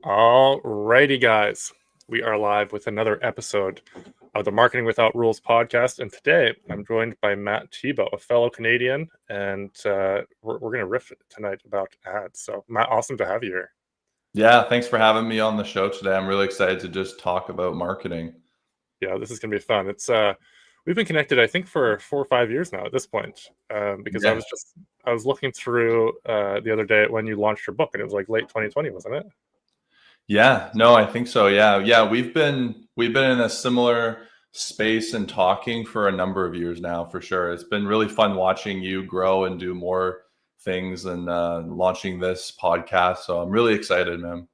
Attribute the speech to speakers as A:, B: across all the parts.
A: Alrighty, guys. We are live with another episode of the Marketing Without Rules podcast. And today I'm joined by Matt Thibeau, a fellow Canadian, and we're going to riff tonight about ads. So, Matt, awesome to have you here.
B: Yeah, thanks for having me on the show today. I'm really excited to just talk about marketing.
A: Yeah, this is going to be fun. We've been connected, I think, for 4 or 5 years now at this point, because
B: Yeah.
A: I was looking through the other day when you launched your book, and it was like late 2020, wasn't it?
B: Yeah, no, I think so. Yeah. We've been in a similar space and talking for a number of years now, for sure. It's been really fun watching you grow and do more things and launching this podcast. So I'm really excited, man.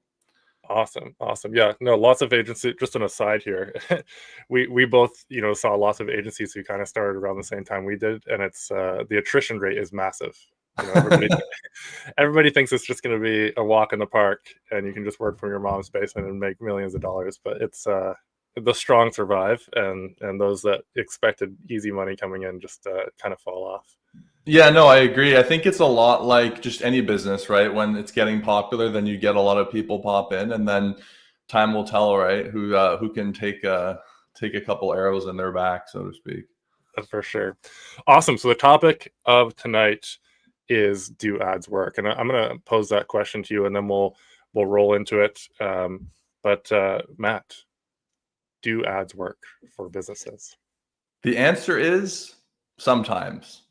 A: Awesome. Yeah, no, lots of agencies. Just an aside here, we both saw lots of agencies who kind of started around the same time we did, and it's the attrition rate is massive. Everybody thinks it's just going to be a walk in the park, and you can just work from your mom's basement and make millions of dollars. But it's the strong survive, and those that expected easy money coming in just kind of fall off.
B: Yeah, no, I agree. I think it's a lot like just any business, right? When it's getting popular, then you get a lot of people pop in, and then time will tell, right? Who can take a couple arrows in their back, so to speak.
A: That's for sure. Awesome. So the topic of tonight is, do ads work? And I'm going to pose that question to you, and then we'll roll into it. But Matt, do ads work for businesses?
B: The answer is sometimes.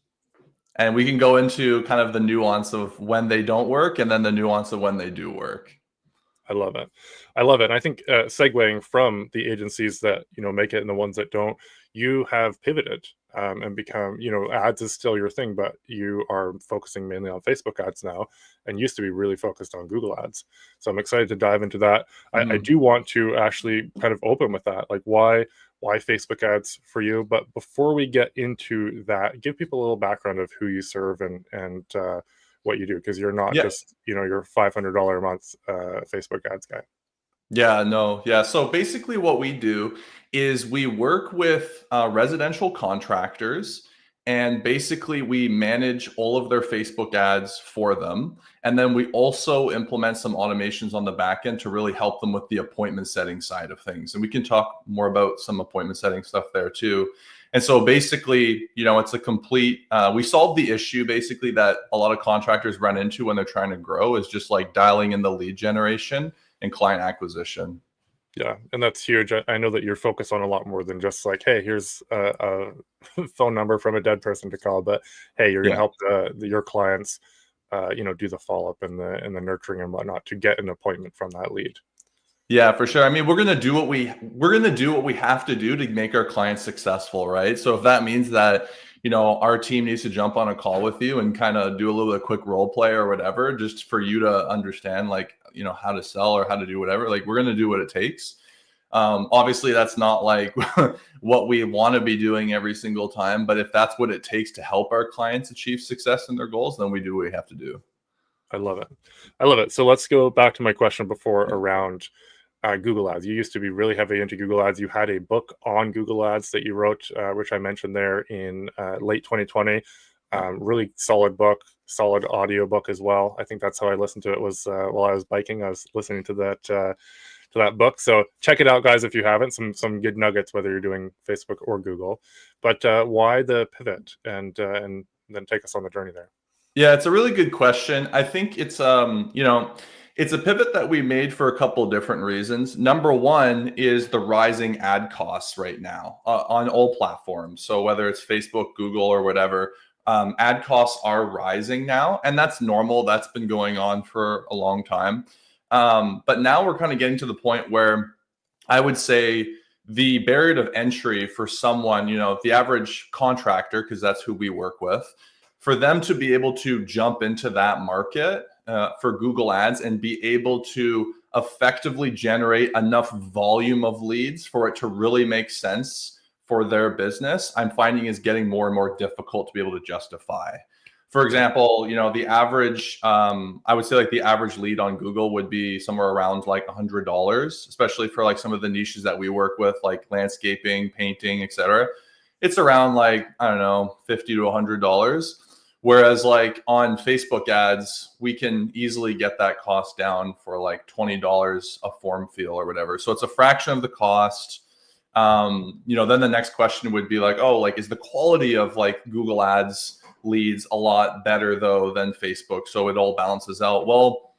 B: And we can go into kind of the nuance of when they don't work and then the nuance of when they do work.
A: I love it. And I think segueing from the agencies that make it and the ones that don't, you have pivoted and become, ads is still your thing, but you are focusing mainly on Facebook ads now, and used to be really focused on Google ads. So I'm excited to dive into that. I do want to actually kind of open with that, like why Facebook ads for you. But before we get into that, give people a little background of who you serve and what you do, because you're not just your $500 a month Facebook ads guy.
B: Yeah. So basically what we do is we work with residential contractors, and basically we manage all of their Facebook ads for them. And then we also implement some automations on the back end to really help them with the appointment setting side of things. And we can talk more about some appointment setting stuff there too. And so basically, it's a complete, we solve the issue basically that a lot of contractors run into when they're trying to grow, is just like dialing in the lead generation and client acquisition.
A: Yeah, and that's huge. I know that you're focused on a lot more than just like, hey, here's a phone number from a dead person to call, but hey, you're going to help your clients, do the follow up and the nurturing and whatnot to get an appointment from that lead.
B: Yeah, for sure. I mean, we're gonna do what we have to do to make our clients successful, right? So if that means that our team needs to jump on a call with you and kind of do a little bit of quick role play or whatever, just for you to understand, like, how to sell or how to do whatever, like, we're gonna do what it takes. Obviously, that's not like what we want to be doing every single time, but if that's what it takes to help our clients achieve success in their goals, then we do what we have to do.
A: I love it. So let's go back to my question before around Google ads. You used to be really heavy into Google ads. You had a book on Google ads that you wrote, which I mentioned there in late 2020. Really solid book, solid audio book as well. I think that's how I listened to it, was while I was biking. I was listening to that book. So check it out, guys, if you haven't. Some good nuggets, whether you're doing Facebook or Google. But why the pivot, and then take us on the journey there.
B: Yeah, it's a really good question. I think it's it's a pivot that we made for a couple of different reasons. Number one is the rising ad costs right now on all platforms. So whether it's Facebook, Google, or whatever, ad costs are rising now, and that's normal. That's been going on for a long time. But now we're kind of getting to the point where I would say the barrier of entry for someone, the average contractor, because that's who we work with, for them to be able to jump into that market for Google ads and be able to effectively generate enough volume of leads for it to really make sense for their business, I'm finding is getting more and more difficult to be able to justify. For example, the average, I would say like the average lead on Google would be somewhere around like $100, especially for like some of the niches that we work with, like landscaping, painting, etc. It's around like, I don't know, $50 to $100. Whereas like on Facebook ads, we can easily get that cost down for like $20 a form fill or whatever. So it's a fraction of the cost. Then the next question would be like, oh, like, is the quality of like Google ads leads a lot better though than Facebook? So it all balances out. Well,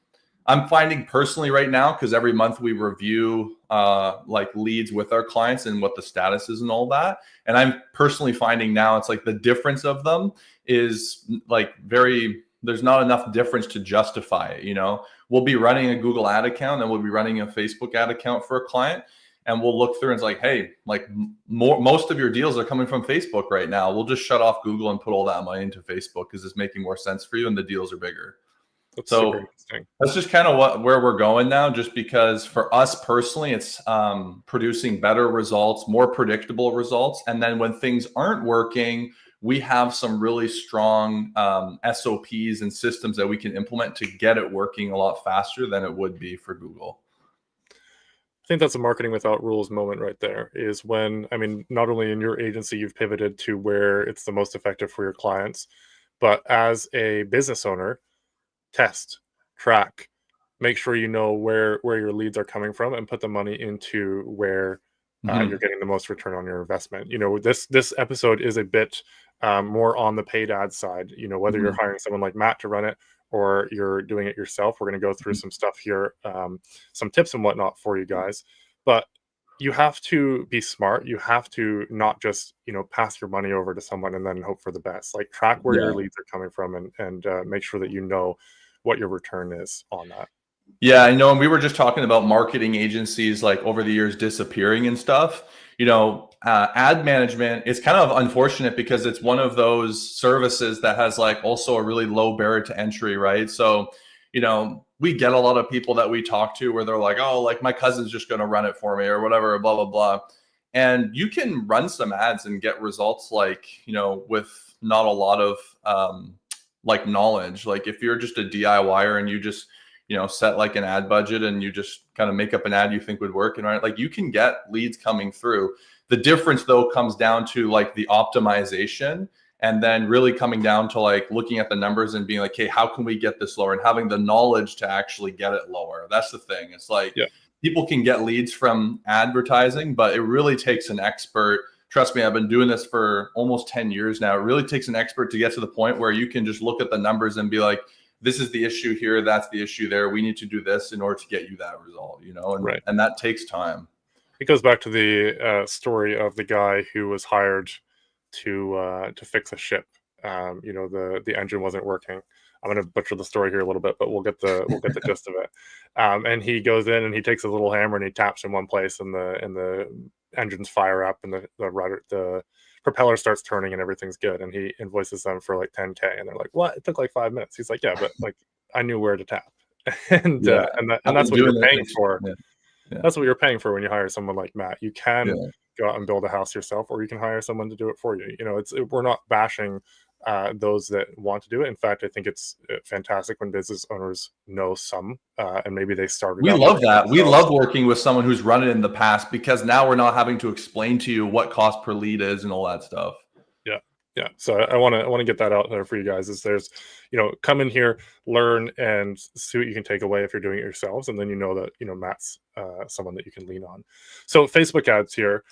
B: I'm finding personally right now, because every month we review like leads with our clients and what the status is and all that. And I'm personally finding now it's like the difference of them is like there's not enough difference to justify it. We'll be running a Google ad account and we'll be running a Facebook ad account for a client. And we'll look through and it's like, hey, like most of your deals are coming from Facebook right now. We'll just shut off Google and put all that money into Facebook because it's making more sense for you and the deals are bigger.
A: That's super interesting.
B: That's just kind of where we're going now, just because for us personally, it's producing better results, more predictable results. And then when things aren't working, we have some really strong SOPs and systems that we can implement to get it working a lot faster than it would be for Google.
A: I think that's a marketing without rules moment right there, is when, I mean, not only in your agency, you've pivoted to where it's the most effective for your clients, but as a business owner, test, track, make sure you know where your leads are coming from and put the money into where you're getting the most return on your investment. This episode is a bit more on the paid ad side, whether you're hiring someone like Matt to run it or you're doing it yourself. We're going to go through some stuff here, some tips and whatnot for you guys, but you have to be smart. You have to not just, pass your money over to someone and then hope for the best. Like, track where your leads are coming from and make sure that you know what your return is on that.
B: Yeah, I know. And we were just talking about marketing agencies like over the years disappearing and stuff. Ad management is kind of unfortunate because it's one of those services that has like also a really low barrier to entry, right? So, we get a lot of people that we talk to where they're like, oh, like my cousin's just going to run it for me or whatever, blah, blah, blah. And you can run some ads and get results like, with not a lot of like knowledge. Like if you're just a DIYer and you just, set like an ad budget and you just kind of make up an ad you think would work, and like you can get leads coming through. The difference though comes down to like the optimization, and then really coming down to like looking at the numbers and being like, hey, how can we get this lower, and having the knowledge to actually get it lower. That's the thing. It's like people can get leads from advertising, but it really takes an expert. Trust me, I've been doing this for almost 10 years now. It really takes an expert to get to the point where you can just look at the numbers and be like, this is the issue here, that's the issue there. We need to do this in order to get you that result, and that takes time.
A: It goes back to the story of the guy who was hired to fix a ship. The engine wasn't working. I'm going to butcher the story here a little bit, but we'll get the gist of it. And he goes in and he takes a little hammer and he taps in one place, and the engines fire up, and the propeller starts turning and everything's good. And he invoices them for like 10K, and they're like, "What? It took like 5 minutes." He's like, "Yeah, but like I knew where to tap." and that's what you're paying for. That's what you're paying for when you hire someone like Matt. You can go out and build a house yourself, or you can hire someone to do it for you. We're not bashing those that want to do it. In fact, I think it's fantastic when business owners know some, and maybe they started.
B: We love that. We love working with someone who's run it in the past, because now we're not having to explain to you what cost per lead is and all that stuff.
A: Yeah. So I want to get that out there for you guys. Is there's, come in here, learn, and see what you can take away if you're doing it yourselves, and then that Matt's someone that you can lean on. So Facebook ads here.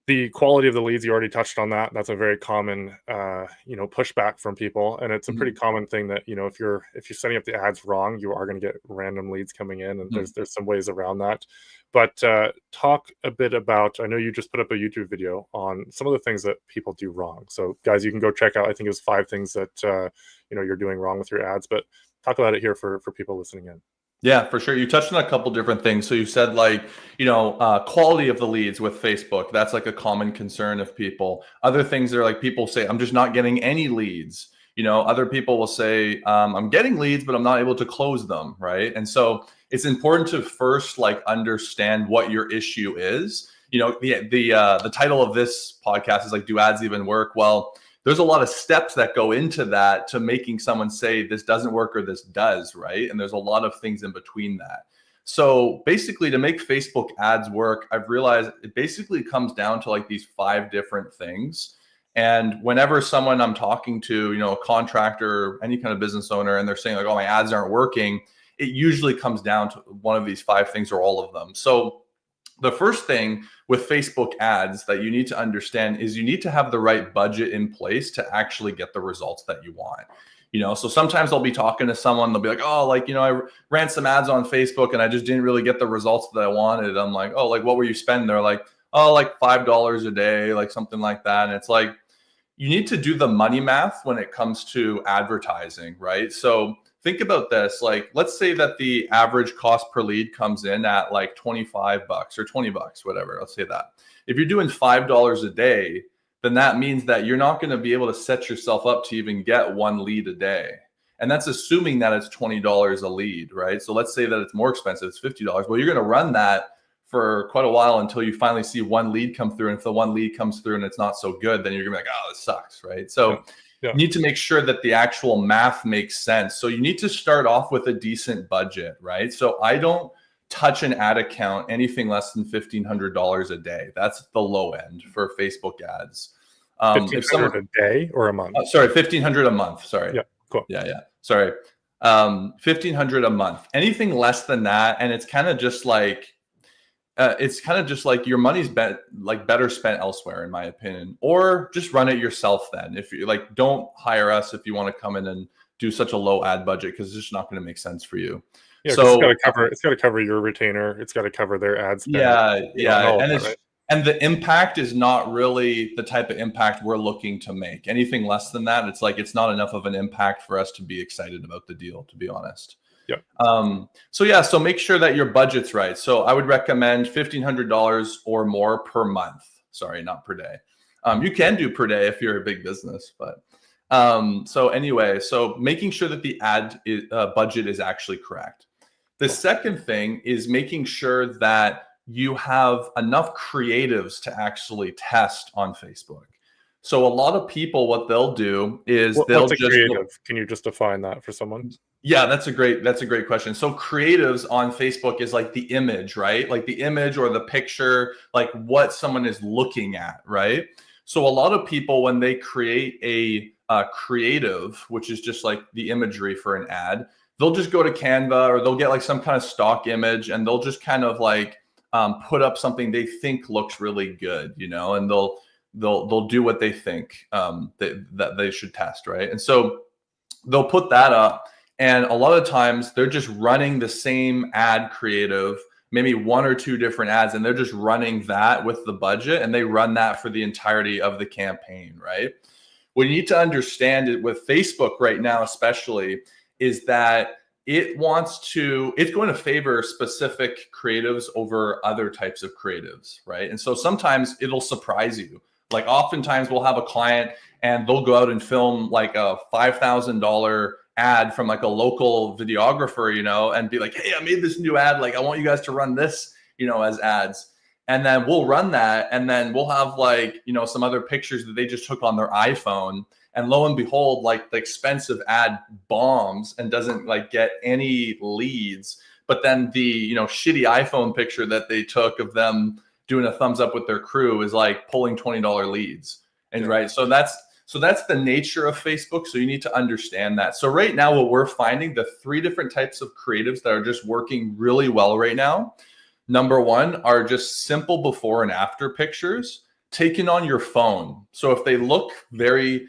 A: The quality of the leads, you already touched on that. That's a very common, pushback from people, and it's a pretty common thing that if you're setting up the ads wrong, you are going to get random leads coming in, and there's some ways around that. But talk a bit about. I know you just put up a YouTube video on some of the things that people do wrong. So guys, you can go check out. I think it was 5 things that you're doing wrong with your ads. But talk about it here for people listening in.
B: Yeah, for sure. You touched on a couple different things. So you said like, quality of the leads with Facebook. That's like a common concern of people. Other things are like people say, I'm just not getting any leads. Other people will say, I'm getting leads, but I'm not able to close them. Right. And so it's important to first like understand what your issue is. The title of this podcast is like, do ads even work? Well, there's a lot of steps that go into that to making someone say this doesn't work or this does, right? And there's a lot of things in between that. So basically, to make Facebook ads work, I've realized it basically comes down to like these 5 different things. And whenever someone I'm talking to, a contractor, any kind of business owner, and they're saying like, oh, my ads aren't working, it usually comes down to one of these 5 things or all of them. So the first thing with Facebook ads that you need to understand is you need to have the right budget in place to actually get the results that you want. So sometimes I'll be talking to someone, they'll be like, oh, like, I ran some ads on Facebook and I just didn't really get the results that I wanted. I'm like, oh, like, what were you spending? They're like, oh, like $5 a day, like something like that. And it's like, you need to do the money math when it comes to advertising, right? So think about this. Like, let's say that the average cost per lead comes in at like $25 or $20, whatever. Let's say that. If you're doing $5 a day, then that means that you're not going to be able to set yourself up to even get 1 lead a day. And that's assuming that it's $20 a lead, right? So let's say that it's more expensive, it's $50. Well, you're going to run that for quite a while until you finally see 1 lead come through. And if the 1 lead comes through and it's not so good, then you're gonna be like, oh, this sucks, right? So you need to make sure that the actual math makes sense. So you need to start off with a decent budget, right? So I don't touch an ad account anything less than $1,500 a day. That's the low end for Facebook ads.
A: $1,500 a day or a month?
B: Sorry, $1,500 a month. Sorry.
A: Yeah, cool.
B: Yeah. Sorry. $1,500 a month. Anything less than that, and it's kind of just like your money's better spent elsewhere, in my opinion, or just run it yourself. Then, if you like, don't hire us if you want to come in and do such a low ad budget, because it's just not going to make sense for you.
A: Yeah, so it's got to cover your retainer. It's got to cover their ad spend.
B: Yeah, and the impact is not really the type of impact we're looking to make. Anything less than that, it's like it's not enough of an impact for us to be excited about the deal, to be honest.
A: Yeah.
B: So make sure that your budget's right. So I would recommend $1,500 or more per month. Sorry, not per day. You can do per day if you're a big business, but so making sure that the ad budget is actually correct. The second thing is making sure that you have enough creatives to actually test on Facebook. So a lot of people, what they'll do is
A: what's a creative? Can you just define that for someone?
B: Yeah, that's a great question. So creatives on Facebook is like the image, right? Like the image or the picture, like what someone is looking at, right? So a lot of people, when they create a creative, which is just like the imagery for an ad, they'll just go to Canva or they'll get like some kind of stock image and they'll just kind of like put up something they think looks really good, and they'll do what they think that they should test, right? And so they'll put that up. And a lot of times they're just running the same ad creative, maybe 1 or 2 different ads, and they're just running that with the budget, and they run that for the entirety of the campaign, right? What you need to understand it with Facebook right now, especially, is that it's going to favor specific creatives over other types of creatives, right? And so sometimes it'll surprise you. Like oftentimes we'll have a client and they'll go out and film like a $5,000 ad from like a local videographer, and be like, hey, I made this new ad. Like, I want you guys to run this, as ads. And then we'll run that. And then we'll have like, some other pictures that they just took on their iPhone. And lo and behold, like the expensive ad bombs and doesn't like get any leads. But then the, shitty iPhone picture that they took of them doing a thumbs up with their crew is like pulling $20 leads. And right. So that's the nature of Facebook. So you need to understand that. So right now, what we're finding, the 3 different types of creatives that are just working really well right now. Number 1 are just simple before and after pictures taken on your phone. So if they look very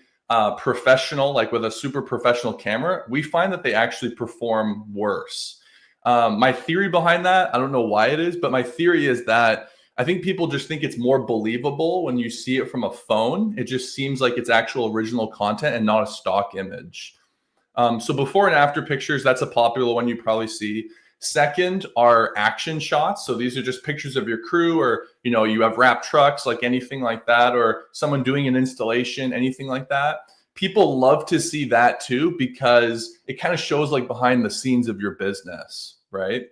B: professional, like with a super professional camera, we find that they actually perform worse. My theory behind that, I don't know why it is, but my theory is that I think people just think it's more believable when you see it from a phone. It just seems like it's actual original content and not a stock image. So before and after pictures, that's a popular one you probably see. Second are action shots. So these are just pictures of your crew, or, you have wrapped trucks, like anything like that, or someone doing an installation, anything like that. People love to see that too, because it kind of shows like behind the scenes of your business, right?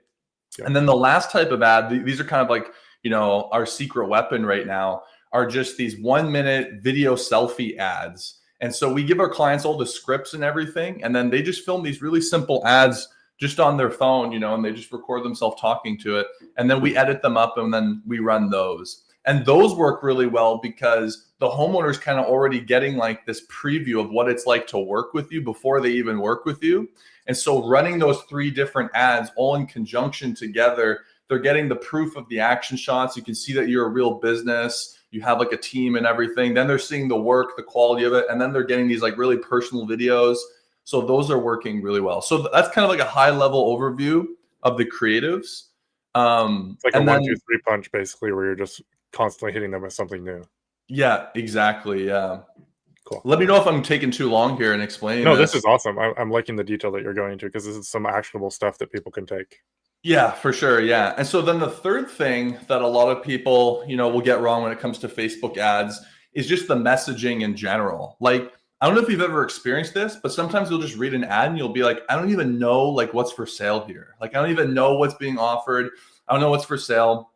B: Yeah. And then the last type of ad, these are kind of like, our secret weapon right now, are just these 1-minute video selfie ads. And so we give our clients all the scripts and everything, and then they just film these really simple ads just on their phone, and they just record themselves talking to it. And then we edit them up and then we run those. And those work really well because the homeowner's kind of already getting like this preview of what it's like to work with you before they even work with you. And so running those 3 different ads all in conjunction together, they're getting the proof of the action shots. You can see that you're a real business. You have like a team and everything. Then they're seeing the work, the quality of it. And then they're getting these like really personal videos. So those are working really well. So that's kind of like a high level overview of the creatives.
A: It's like a 1-2-3 punch, basically, where you're just constantly hitting them with something new.
B: Yeah, exactly. Yeah.
A: Cool.
B: Let me know if I'm taking too long here and explaining.
A: No, this is awesome. I'm liking the detail that you're going into, because this is some actionable stuff that people can take.
B: Yeah, for sure. Yeah. And so then the third thing that a lot of people, will get wrong when it comes to Facebook ads is just the messaging in general. Like, I don't know if you've ever experienced this, but sometimes you'll just read an ad and you'll be like, I don't even know like what's for sale here. Like, I don't even know what's being offered. I don't know what's for sale.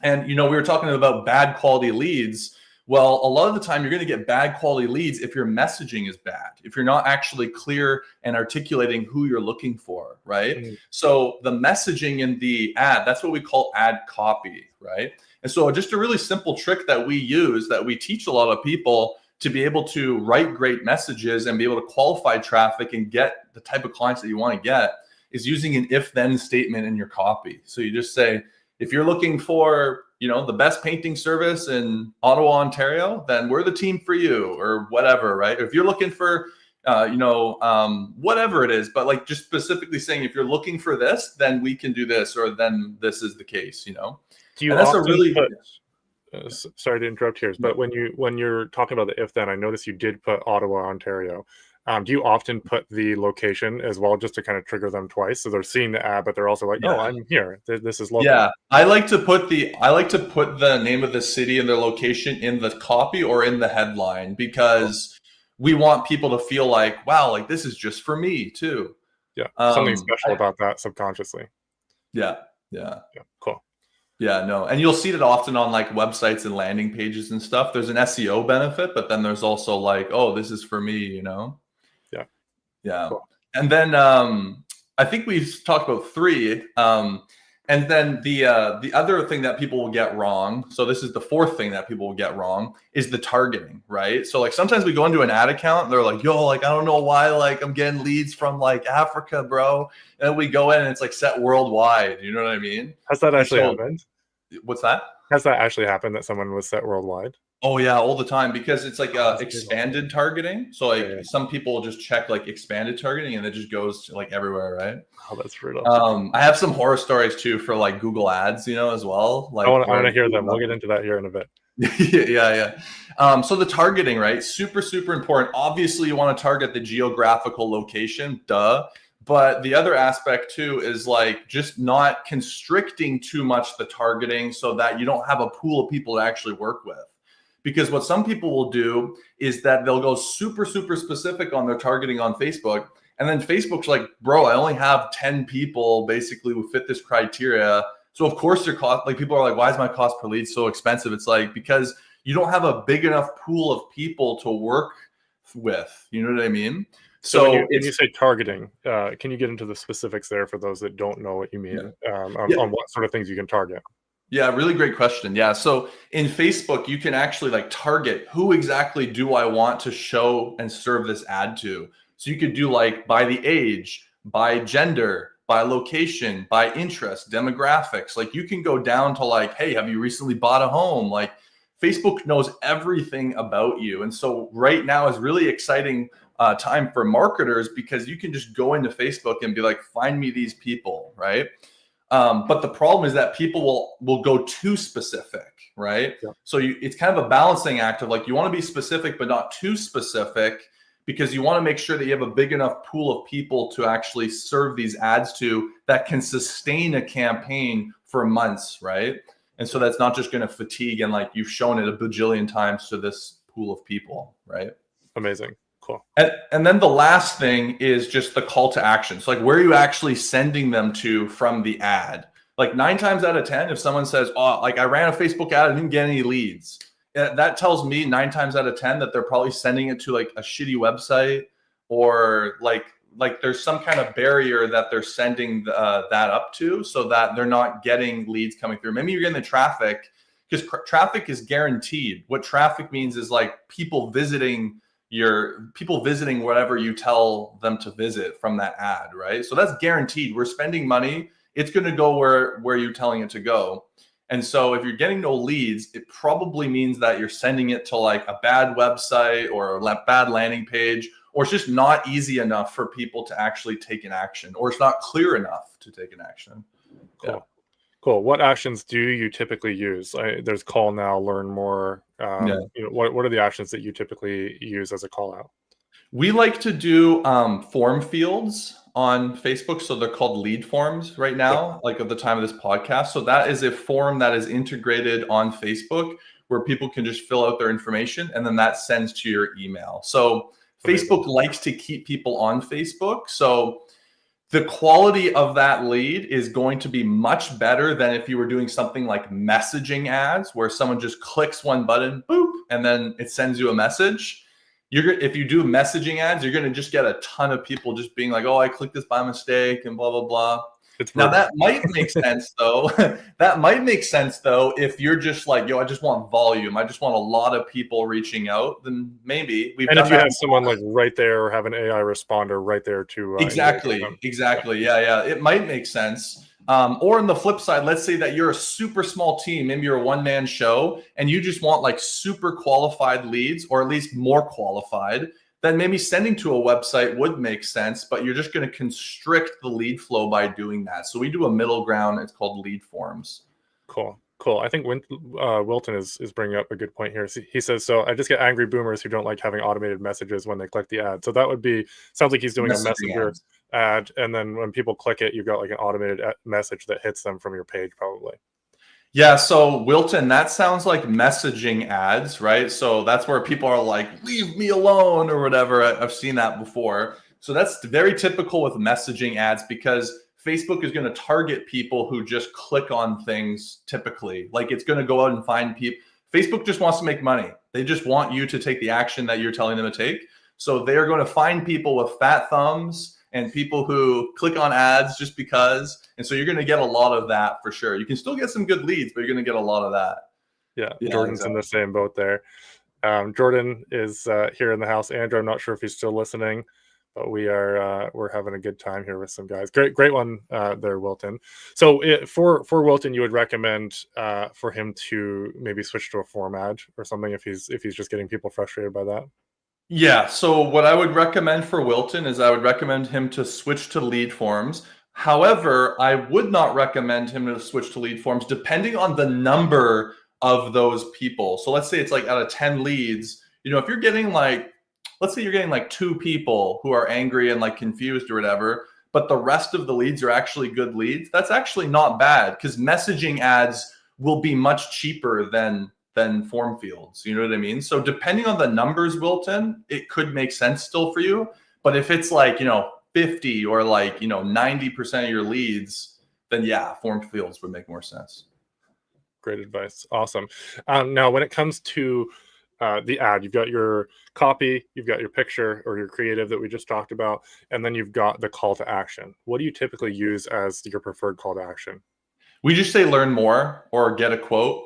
B: And, we were talking about bad quality leads. Well, a lot of the time you're going to get bad quality leads if your messaging is bad, if you're not actually clear and articulating who you're looking for, right? Mm-hmm. So the messaging in the ad, that's what we call ad copy, right? And so just a really simple trick that we use, that we teach a lot of people to be able to write great messages and be able to qualify traffic and get the type of clients that you want to get, is using an if-then statement in your copy. So you just say, if you're looking for, the best painting service in Ottawa, Ontario, then we're the team for you, or whatever, right? If you're looking for, whatever it is, but like just specifically saying, if you're looking for this, then we can do this, or then this is the case,
A: Do you and that's a really put, sorry to interrupt here, but when you're talking about the if then, I noticed you did put Ottawa, Ontario. Do you often put the location as well, just to kind of trigger them twice, so they're seeing the ad, but they're also like, "Oh, I'm here. This is local."
B: Yeah, I like to put the name of the city and their location in the copy or in the headline, because we want people to feel like, wow, like this is just for me too.
A: Yeah, something special about that subconsciously.
B: Yeah,
A: cool.
B: Yeah, no, and you'll see it often on like websites and landing pages and stuff. There's an SEO benefit, but then there's also like, oh, this is for me, Yeah. Cool. And then I think we've talked about 3. And then the other thing that people will get wrong, so this is the 4th thing that people will get wrong, is the targeting, right? So like sometimes we go into an ad account and they're like, yo, like I don't know why like I'm getting leads from like Africa, bro. And we go in and it's like set worldwide. You know what I mean?
A: Has that actually happened?
B: What's that?
A: Has that actually happened, that someone was set worldwide?
B: Oh yeah, all the time, because it's like expanded targeting. So like some people will just check like expanded targeting and it just goes to like everywhere, right?
A: Oh, that's brutal.
B: I have some horror stories too for like Google Ads, as well. Like
A: I want to hear them. We'll get into that here in a bit.
B: Yeah. So the targeting, right? Super, super important. Obviously, you want to target the geographical location, duh. But the other aspect too is like just not constricting too much the targeting so that you don't have a pool of people to actually work with. Because what some people will do is that they'll go super, super specific on their targeting on Facebook. And then Facebook's like, bro, I only have 10 people basically who fit this criteria. So of course your cost, like people are like, why is my cost per lead so expensive? It's like, because you don't have a big enough pool of people to work with. You know what I mean?
A: So when you say targeting, can you get into the specifics there for those that don't know what you mean, on what sort of things you can target?
B: Yeah, really great question. Yeah. So in Facebook, you can actually like target who exactly do I want to show and serve this ad to. So you could do like by the age, by gender, by location, by interest, demographics. Like you can go down to like, hey, have you recently bought a home? Like Facebook knows everything about you. And so right now is really exciting time for marketers, because you can just go into Facebook and be like, find me these people, right? But the problem is that people will go too specific, right? Yeah. So it's kind of a balancing act of like, you want to be specific, but not too specific, because you want to make sure that you have a big enough pool of people to actually serve these ads to that can sustain a campaign for months, right? And so that's not just going to fatigue and like you've shown it a bajillion times to this pool of people, right?
A: Amazing. Cool.
B: And then the last thing is just the call to action. So like, where are you actually sending them to from the ad? Like 9 times out of 10, if someone says, oh, like I ran a Facebook ad and didn't get any leads, that tells me 9 times out of 10 that they're probably sending it to like a shitty website, or like there's some kind of barrier that they're sending that up to, so that they're not getting leads coming through. Maybe you're getting the traffic because traffic is guaranteed. What traffic means is like people visiting whatever you tell them to visit from that ad, right? So that's guaranteed. We're spending money. It's going to go where you're telling it to go. And so if you're getting no leads, it probably means that you're sending it to like a bad website or a bad landing page, or it's just not easy enough for people to actually take an action, or it's not clear enough to take an action.
A: Cool.
B: Yeah.
A: Cool. What actions do you typically use? There's call now, learn more. What are the actions that you typically use as a call out?
B: We like to do form fields on Facebook. So they're called lead forms right now, like at the time of this podcast. So that is a form that is integrated on Facebook where people can just fill out their information and then that sends to your email. So Facebook likes to keep people on Facebook. So the quality of that lead is going to be much better than if you were doing something like messaging ads where someone just clicks one button, boop, and then it sends you a message. If you do messaging ads, you're going to just get a ton of people just being like, oh, I clicked this by mistake and blah, blah, blah. Now that might make sense though. That might make sense though if you're just like, yo, I just want volume. I just want a lot of people reaching out. Then maybe
A: and if you have someone like right there or have an AI responder right there to
B: exactly. Yeah. It might make sense. Or on the flip side, let's say that you're a super small team, maybe you're a one-man show, and you just want like super qualified leads, or at least more qualified. Then maybe sending to a website would make sense, but you're just going to constrict the lead flow by doing that. So we do a middle ground. It's called lead forms.
A: Cool. I think Wilton is bringing up a good point here. He says, so I just get angry boomers who don't like having automated messages when they click the ad. So that would be, sounds like he's doing a messenger ad. And then when people click it, you've got like an automated message that hits them from your page probably.
B: Yeah, so Wilton, that sounds like messaging ads, right? So that's where people are like, leave me alone or whatever. I've seen that before. So that's very typical with messaging ads because Facebook is going to target people who just click on things typically. Like it's going to go out and find people. Facebook just wants to make money. They just want you to take the action that you're telling them to take. So they are going to find people with fat thumbs and people who click on ads just because. And so you're going to get a lot of that for sure. You can still get some good leads, but you're going to get a lot of that.
A: Yeah, Jordan's exactly in the same boat there. Jordan is here in the house. Andrew, I'm not sure if he's still listening, but we're having a good time here with some guys. Great one there, Wilton. So for Wilton, you would recommend for him to maybe switch to a form ad or something if he's just getting people frustrated by that?
B: Yeah. So what I would recommend for Wilton is I would recommend him to switch to lead forms. However, I would not recommend him to switch to lead forms depending on the number of those people. So let's say it's like out of 10 leads, if you're getting like, let's say you're getting like 2 people who are angry and like confused or whatever, but the rest of the leads are actually good leads. That's actually not bad because messaging ads will be much cheaper than form fields. You know what I mean? So depending on the numbers, Wilton, it could make sense still for you. But if it's like, 50 or like, 90% of your leads, then yeah, form fields would make more sense.
A: Great advice. Awesome. Now, when it comes to the ad, you've got your copy, you've got your picture or your creative that we just talked about, and then you've got the call to action. What do you typically use as your preferred call to action?
B: We just say learn more or get a quote.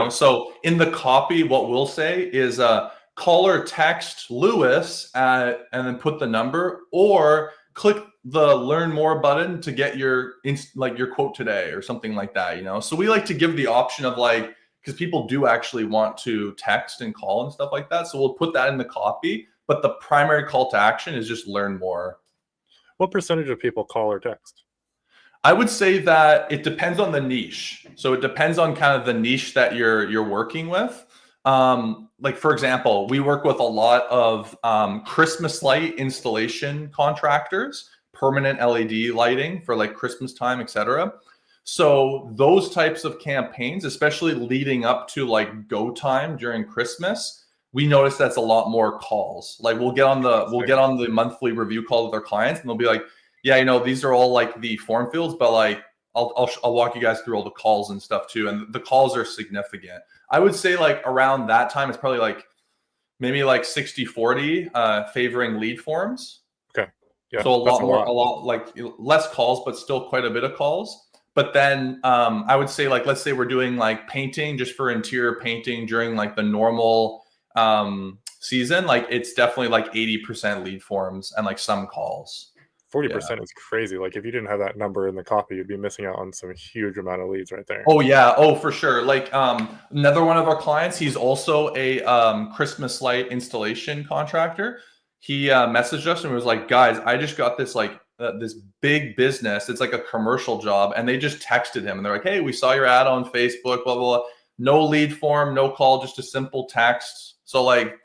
B: So in the copy, what we'll say is call or text Lewis and then put the number, or click the learn more button to get your quote today or something like that. So we like to give the option of like, because people do actually want to text and call and stuff like that. So we'll put that in the copy, but the primary call to action is just learn more.
A: What percentage of people call or text?
B: I would say that it depends on the niche. So it depends on kind of the niche that you're working with. Like for example, we work with a lot of Christmas light installation contractors, permanent LED lighting for like Christmas time, etc. So those types of campaigns, especially leading up to like go time during Christmas, we notice that's a lot more calls. Like we'll get on the monthly review call with our clients and they'll be like, yeah, these are all like the form fields, but like I'll walk you guys through all the calls and stuff too. And the calls are significant. I would say like around that time, it's probably like maybe like 60-40 favoring lead forms.
A: Okay. Yeah.
B: So a lot like less calls, but still quite a bit of calls. But then I would say, like, let's say we're doing like painting just for interior painting during like the normal season, like it's definitely like 80% lead forms and like some calls. Yeah.
A: 40% is crazy. Like if you didn't have that number in the copy, you'd be missing out on some huge amount of leads right there.
B: Oh yeah. Oh, for sure. Like another one of our clients, he's also a Christmas light installation contractor. He messaged us and was like, guys, I just got this like this big business. It's like a commercial job. And they just texted him and they're like, hey, we saw your ad on Facebook, blah, blah, blah. No lead form, no call, just a simple text. So like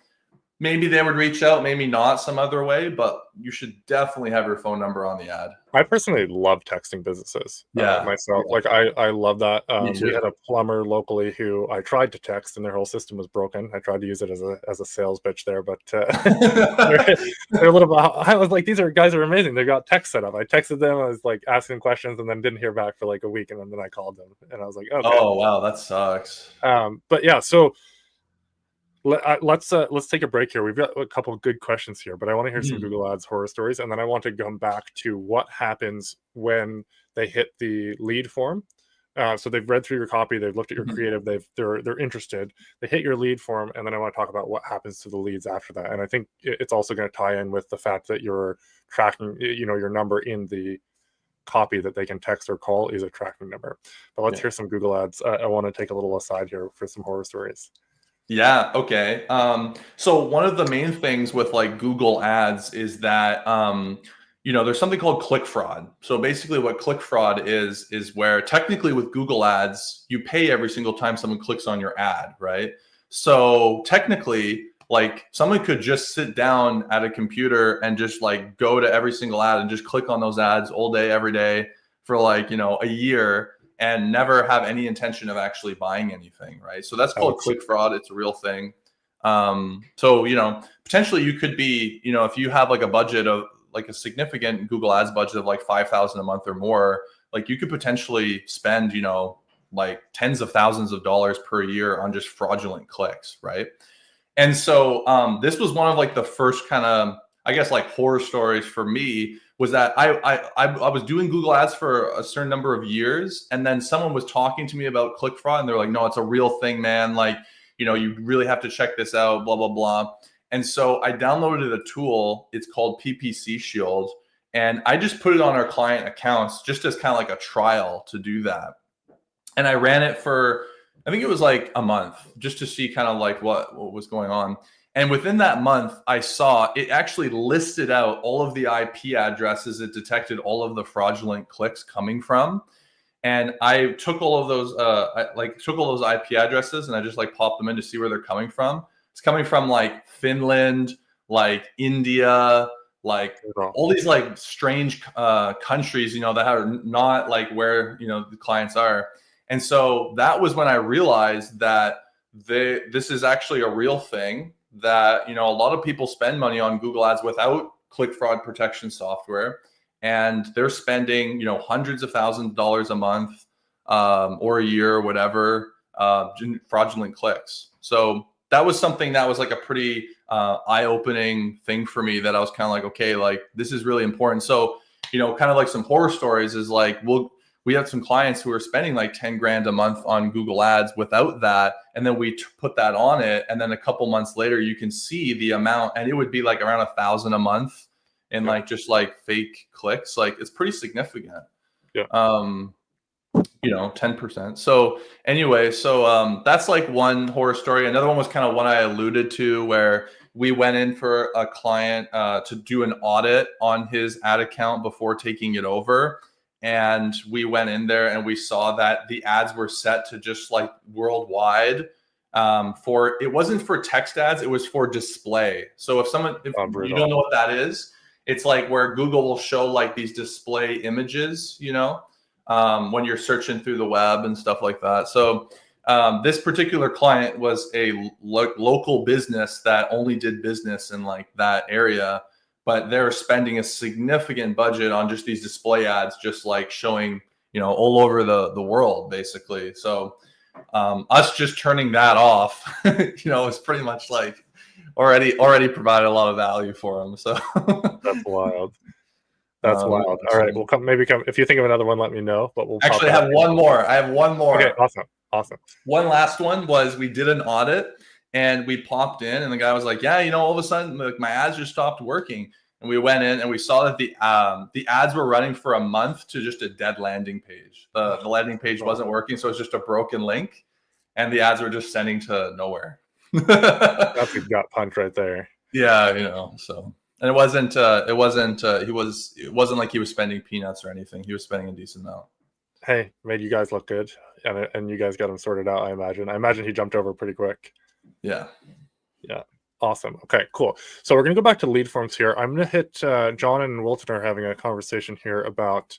B: maybe they would reach out, maybe not some other way, but you should definitely have your phone number on the ad.
A: I personally love texting businesses myself.
B: Yeah.
A: Like I love that.
B: Me too.
A: We had a plumber locally who I tried to text and their whole system was broken. I tried to use it as a sales pitch there, but they're a little bit, I was like, these guys are amazing. They got text set up. I texted them. I was like asking questions and then didn't hear back for like a week. And then I called them and I was like, okay.
B: Oh, wow. That sucks.
A: But yeah, so let's take a break here. We've got a couple of good questions here, but I want to hear some Google Ads horror stories, and then I want to come back to what happens when they hit the lead form. So they've read through your copy, they've looked at your creative, they're interested. They hit your lead form, and then I want to talk about what happens to the leads after that. And I think it's also going to tie in with the fact that you're tracking, your number in the copy that they can text or call is a tracking number. But let's hear some Google Ads. I want to take a little aside here for some horror stories.
B: Yeah. Okay. So one of the main things with like Google Ads is that, there's something called click fraud. So basically what click fraud is where technically with Google Ads, you pay every single time someone clicks on your ad, right? So technically, like someone could just sit down at a computer and just like go to every single ad and just click on those ads all day, every day for like, a year, and never have any intention of actually buying anything, right? So that's called click fraud. It's a real thing. So, potentially you could be, if you have like a budget of like a significant Google Ads budget of like 5,000 a month or more, like you could potentially spend, like tens of thousands of dollars per year on just fraudulent clicks, right? And so this was one of like the first kind of, I guess, like horror stories for me, was that I was doing Google Ads for a certain number of years, and then someone was talking to me about click fraud, and they're like, "No, it's a real thing, man. Like, you really have to check this out." Blah blah blah. And so I downloaded a tool. It's called PPC Shield, and I just put it on our client accounts just as kind of like a trial to do that. And I ran it for, I think it was like a month, just to see kind of like what was going on. And within that month, I saw it actually listed out all of the IP addresses it detected all of the fraudulent clicks coming from. And I took all of those, IP addresses and I just like popped them in to see where they're coming from. It's coming from like Finland, like India, like all these like strange countries, that are not like where, the clients are. And so that was when I realized that this is actually a real thing, that a lot of people spend money on Google Ads without click fraud protection software, and they're spending hundreds of thousands of dollars a month or a year or whatever fraudulent clicks. So that was something that was like a pretty eye-opening thing for me, that I was kind of like, okay, like this is really important. So kind of like some horror stories is like, we have some clients who are spending like 10 grand a month on Google Ads without that. And then we put that on it. And then a couple months later, you can see the amount, and it would be like around 1,000 a month in like just like fake clicks. Like it's pretty significant.
A: Yeah.
B: 10%. So anyway, that's like one horror story. Another one was kind of one I alluded to, where we went in for a client to do an audit on his ad account before taking it over. And we went in there and we saw that the ads were set to just like worldwide it wasn't for text ads, it was for display. So if you don't know what that is, it's like where Google will show like these display images, when you're searching through the web and stuff like that. So this particular client was a local business that only did business in like that area, but they're spending a significant budget on just these display ads, just like showing, all over the world, basically. So us just turning that off, is pretty much like already provided a lot of value for them. So
A: that's wild. That's wild. All right, we'll maybe come if you think of another one, let me know. But we'll
B: actually have one more. I have one more.
A: Okay, awesome.
B: One last one was we did an audit and we popped in, and the guy was like, "Yeah, all of a sudden, like my ads just stopped working." And we went in and we saw that the ads were running for a month to just a dead landing page. The landing page wasn't working, so it's just a broken link, and the ads were just sending to nowhere.
A: That's a gut punch right there.
B: Yeah, so. And it wasn't like he was spending peanuts or anything. He was spending a decent amount.
A: Hey, made you guys look good, and you guys got him sorted out. I imagine he jumped over pretty quick.
B: Yeah.
A: Awesome. Okay, cool. So we're gonna go back to lead forms here. I'm gonna hit John and Wilton are having a conversation here about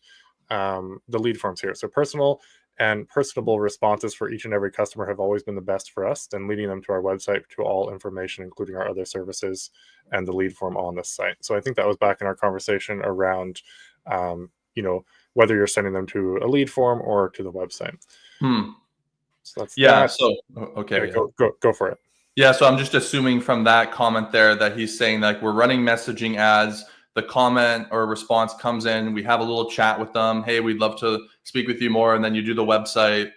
A: the lead forms here. So personal and personable responses for each and every customer have always been the best for us, then leading them to our website to all information, including our other services and the lead form on this site. So I think that was back in our conversation around, whether you're sending them to a lead form or to the website. So that's that.
B: So okay,
A: go for it.
B: Yeah, so I'm just assuming from that comment there that he's saying like we're running messaging ads. The comment or response comes in, we have a little chat with them. Hey, we'd love to speak with you more. And then you do the website.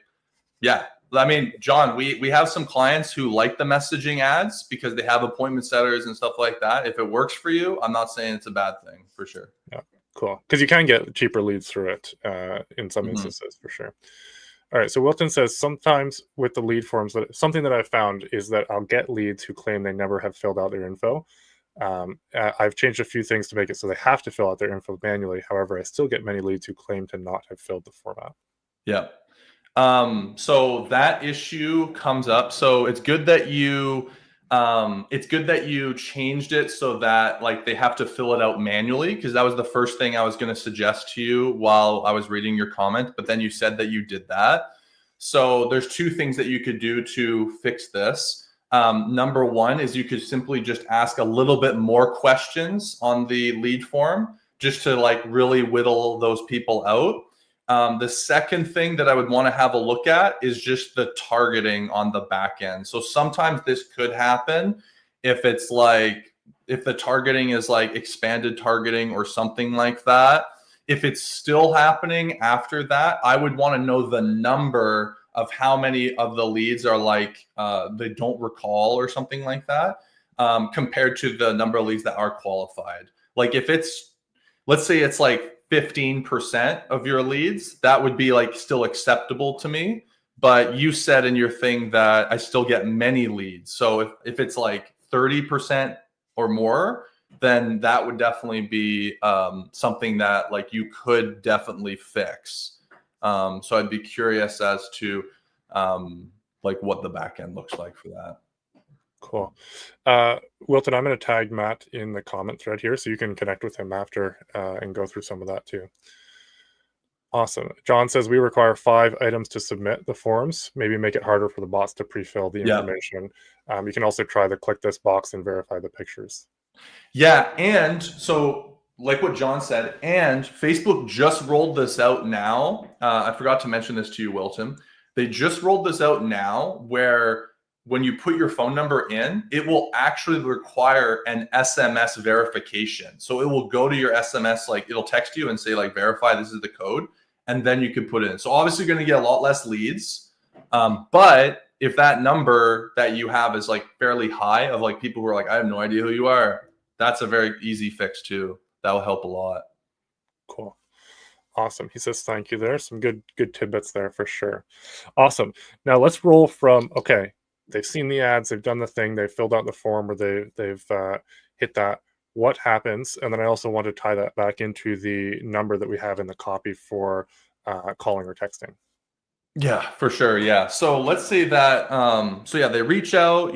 B: Yeah. I mean, John, we have some clients who like the messaging ads because they have appointment setters and stuff like that. If it works for you, I'm not saying it's a bad thing for sure.
A: Yeah, cool. Because you can get cheaper leads through it in some instances for sure. All right. So Wilton says sometimes with the lead forms, something that I've found is that I'll get leads who claim they never have filled out their info. I've changed a few things to make it so they have to fill out their info manually. However, I still get many leads who claim to not have filled the form out.
B: Yeah. So that issue comes up. So it's good that you changed it so that like they have to fill it out manually, because that was the first thing I was going to suggest to you while I was reading your comment, but then you said that you did that. So there's two things that you could do to fix this. Number one is you could simply just ask a little bit more questions on the lead form just to like really whittle those people out. The second thing that I would want to have a look at is just the targeting on the back end. So sometimes this could happen if the targeting is like expanded targeting or something like that. If it's still happening after that, I would want to know the number of how many of the leads are like they don't recall or something like that, compared to the number of leads that are qualified. Like if let's say it's like 15% of your leads, that would be like still acceptable to me. But you said in your thing that I still get many leads. So if it's like 30% or more, then that would definitely be something that like you could definitely fix. So I'd be curious as to like what the back end looks like for that.
A: Cool. Wilton, I'm going to tag Matt in the comment thread here so you can connect with him after and go through some of that too. Awesome. John says we require 5 items to submit the forms. Maybe make it harder for the bots to pre-fill the information. You can also try the click this box and verify the pictures.
B: Yeah. And so like what John said, and Facebook just rolled this out now. I forgot to mention this to you, Wilton. They just rolled this out now where when you put your phone number in, it will actually require an SMS verification. So it will go to your SMS, like it'll text you and say like, verify this is the code. And then you can put it in. So obviously you're going to get a lot less leads. But if that number that you have is like fairly high of like people who are like, I have no idea who you are, that's a very easy fix too. That will help a lot.
A: Cool. Awesome. He says, thank you there. Some good tidbits there for sure. Awesome. Now let's roll from, okay, they've seen the ads, they've done the thing, they've filled out the form, or they've hit that. What happens? And then I also want to tie that back into the number that we have in the copy for calling or texting.
B: Yeah, for sure. Yeah. So let's say that, they reach out,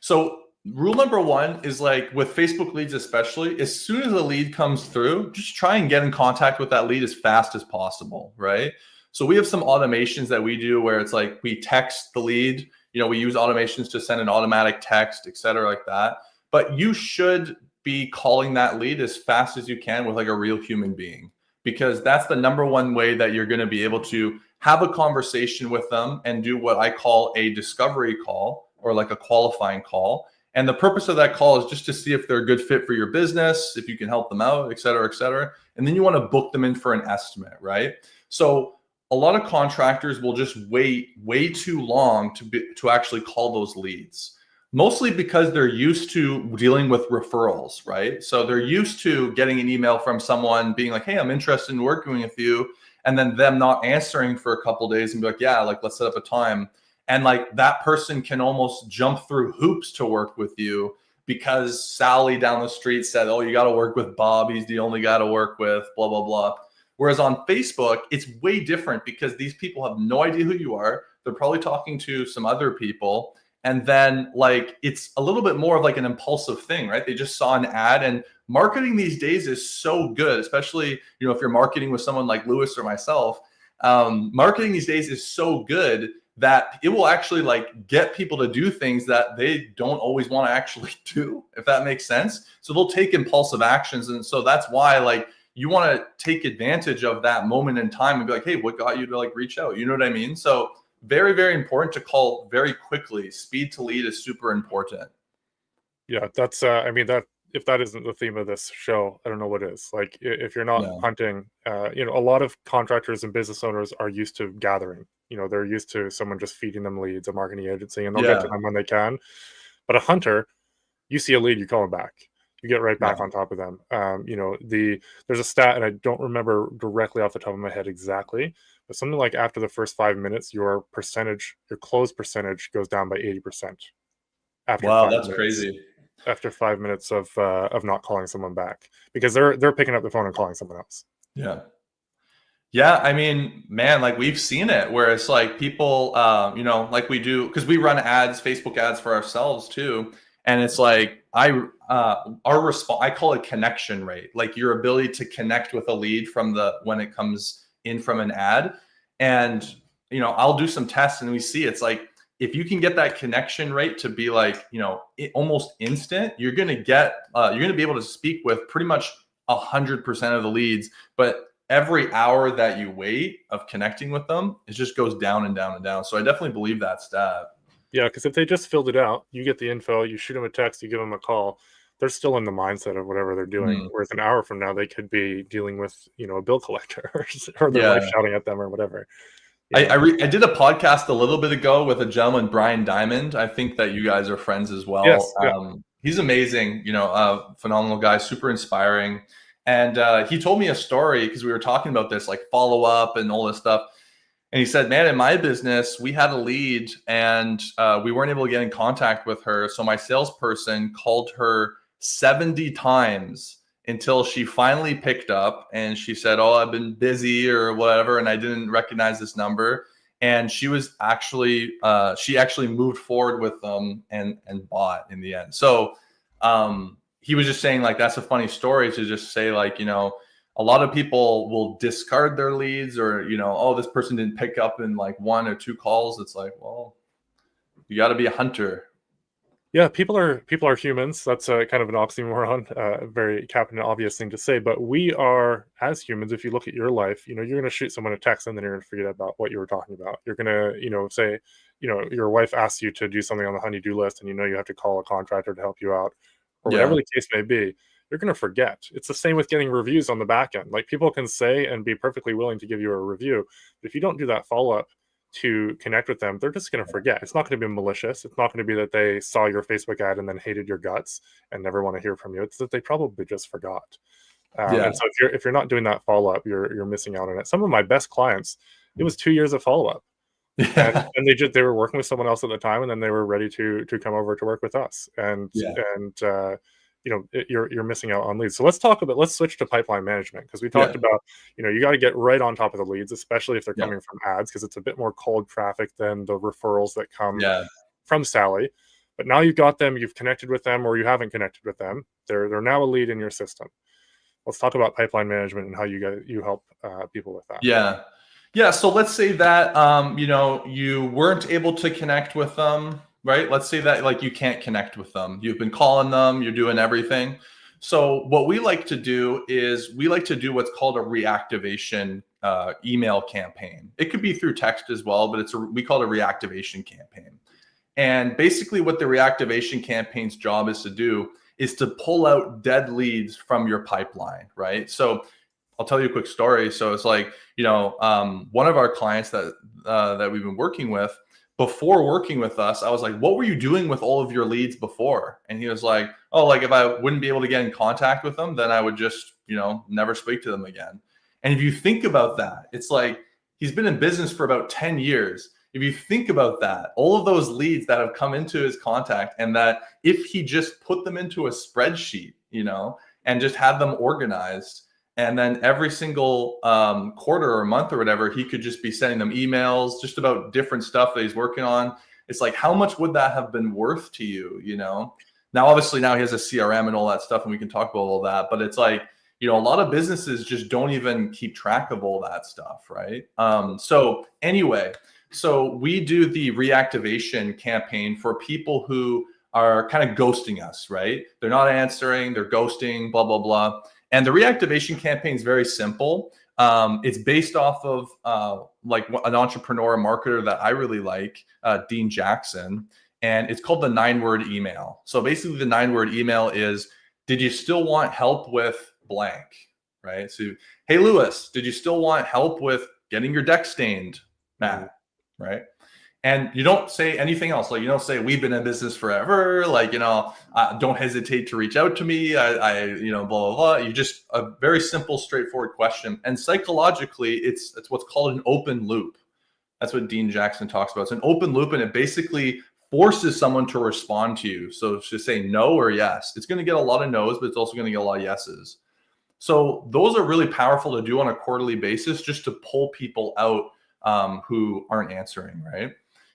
B: so rule number one is like with Facebook leads, especially as soon as a lead comes through, just try and get in contact with that lead as fast as possible. Right. So we have some automations that we do where it's like we text the lead, we use automations to send an automatic text, et cetera, like that. But you should be calling that lead as fast as you can with like a real human being, because that's the number one way that you're going to be able to have a conversation with them and do what I call a discovery call or like a qualifying call. And the purpose of that call is just to see if they're a good fit for your business, if you can help them out, et cetera, et cetera. And then you want to book them in for an estimate, right? So a lot of contractors will just wait way too long to actually call those leads, mostly because they're used to dealing with referrals, right? So they're used to getting an email from someone being like, hey, I'm interested in working with you. And then them not answering for a couple of days and be like, yeah, like let's set up a time. And like that person can almost jump through hoops to work with you because Sally down the street said, oh, you got to work with Bob. He's the only guy to work with, blah, blah, blah. Whereas on Facebook, it's way different because these people have no idea who you are. They're probably talking to some other people. And then like, it's a little bit more of like an impulsive thing, right? They just saw an ad, and marketing these days is so good, especially, you know, if you're marketing with someone like Lewis or myself, marketing these days is so good that it will actually like get people to do things that they don't always want to actually do, if that makes sense. So they'll take impulsive actions. And so that's why like you want to take advantage of that moment in time and be like, hey, what got you to like reach out? You know what I mean? So very, very important to call very quickly. Speed to lead is super important.
A: Yeah, that's I mean, that if that isn't the theme of this show, I don't know what is. Like if you're not hunting, you know, a lot of contractors and business owners are used to gathering. You know, they're used to someone just feeding them leads, a marketing agency, and they'll get to them when they can. But a hunter, you see a lead, you call them back. You get right back on top of them. You know, there's a stat, and I don't remember directly off the top of my head exactly, but something like after the first 5 minutes, your close percentage goes down by 80%. After
B: wow,
A: 5
B: that's
A: minutes.
B: crazy.
A: After 5 minutes of not calling someone back, because they're picking up the phone and calling someone else.
B: Yeah. Yeah, I mean, man, like we've seen it where it's like people, you know, like we do, because we run ads, Facebook ads for ourselves too. And it's like, our response, I call it connection rate, like your ability to connect with a lead when it comes in from an ad. And, you know, I'll do some tests and we see it's like, if you can get that connection rate to be like, you know, almost instant, you're going to be able to speak with pretty much 100% of the leads. But every hour that you wait of connecting with them, it just goes down and down and down. So I definitely believe that stat.
A: Yeah, because if they just filled it out, you get the info, you shoot them a text, you give them a call, they're still in the mindset of whatever they're doing. Whereas an hour from now, they could be dealing with, you know, a bill collector or their wife shouting at them or whatever.
B: I did a podcast a little bit ago with a gentleman, Brian Diamond. I think that you guys are friends as well.
A: Yes,
B: he's amazing, you know, phenomenal guy, super inspiring. And he told me a story because we were talking about this, like follow up and all this stuff. And he said, man, in my business, we had a lead and we weren't able to get in contact with her. So my salesperson called her 70 times until she finally picked up and she said, oh, I've been busy or whatever, and I didn't recognize this number. And she was actually, she actually moved forward with them and bought in the end. So he was just saying like, that's a funny story to just say like, you know, a lot of people will discard their leads or, you know, oh, this person didn't pick up in like 1 or 2 calls. It's like, well, you got to be a hunter.
A: Yeah, people are humans. That's kind of an oxymoron, very Captain Obvious thing to say. But we are, as humans, if you look at your life, you know, you're going to shoot someone a text and then you're going to forget about what you were talking about. You're going to, you know, say, you know, your wife asks you to do something on the honey-do list and you know you have to call a contractor to help you out or whatever the case may be. You're going to forget. It's the same with getting reviews on the back end. Like people can say and be perfectly willing to give you a review. But if you don't do that follow-up to connect with them, they're just going to forget. It's not going to be malicious. It's not going to be that they saw your Facebook ad and then hated your guts and never want to hear from you. It's that they probably just forgot. And so if you're not doing that follow-up, you're missing out on it. Some of my best clients, it was 2 years of follow-up. And they were working with someone else at the time, and then they were ready to come over to work with us. And you know, you're missing out on leads. So let's switch to pipeline management, because we talked about, you know, you got to get right on top of the leads, especially if they're coming from ads, because it's a bit more cold traffic than the referrals that come from Sally. But now you've got them, you've connected with them, or you haven't connected with them. They're now a lead in your system. Let's talk about pipeline management and how you help people with that.
B: Yeah. So let's say that, you know, you weren't able to connect with them, right? Let's say that like you can't connect with them. You've been calling them, you're doing everything. So what we like to do is we like to do what's called a reactivation email campaign. It could be through text as well, but we call it a reactivation campaign. And basically what the reactivation campaign's job is to do is to pull out dead leads from your pipeline, right? So I'll tell you a quick story. So it's like, one of our clients that we've been working with, before working with us, I was like, what were you doing with all of your leads before? And he was like, oh, like if I wouldn't be able to get in contact with them, then I would just, never speak to them again. And if you think about that, it's like he's been in business for about 10 years. If you think about that, all of those leads that have come into his contact, and that if he just put them into a spreadsheet, and just had them organized, and then every single quarter or month or whatever, he could just be sending them emails just about different stuff that he's working on. It's like, how much would that have been worth to you? Now, obviously now he has a CRM and all that stuff, and we can talk about all that, but it's like, a lot of businesses just don't even keep track of all that stuff, right? So anyway, so we do the reactivation campaign for people who are kind of ghosting us, right? They're not answering, they're ghosting, blah, blah, blah. And the reactivation campaign is very simple. It's based off of like an entrepreneur, a marketer that I really like, Dean Jackson, and it's called the 9-word email. So basically the 9-word email is, did you still want help with blank, right? So, hey, Lewis, did you still want help with getting your deck stained, Matt, right? And you don't say anything else. Like, you don't say, we've been in business forever. Like, don't hesitate to reach out to me. I blah, blah, blah. You just, a very simple, straightforward question. And psychologically, it's what's called an open loop. That's what Dean Jackson talks about. It's an open loop, and it basically forces someone to respond to you. So it's just say no or yes. It's going to get a lot of no's, but it's also going to get a lot of yeses. So those are really powerful to do on a quarterly basis, just to pull people out who aren't answering, right?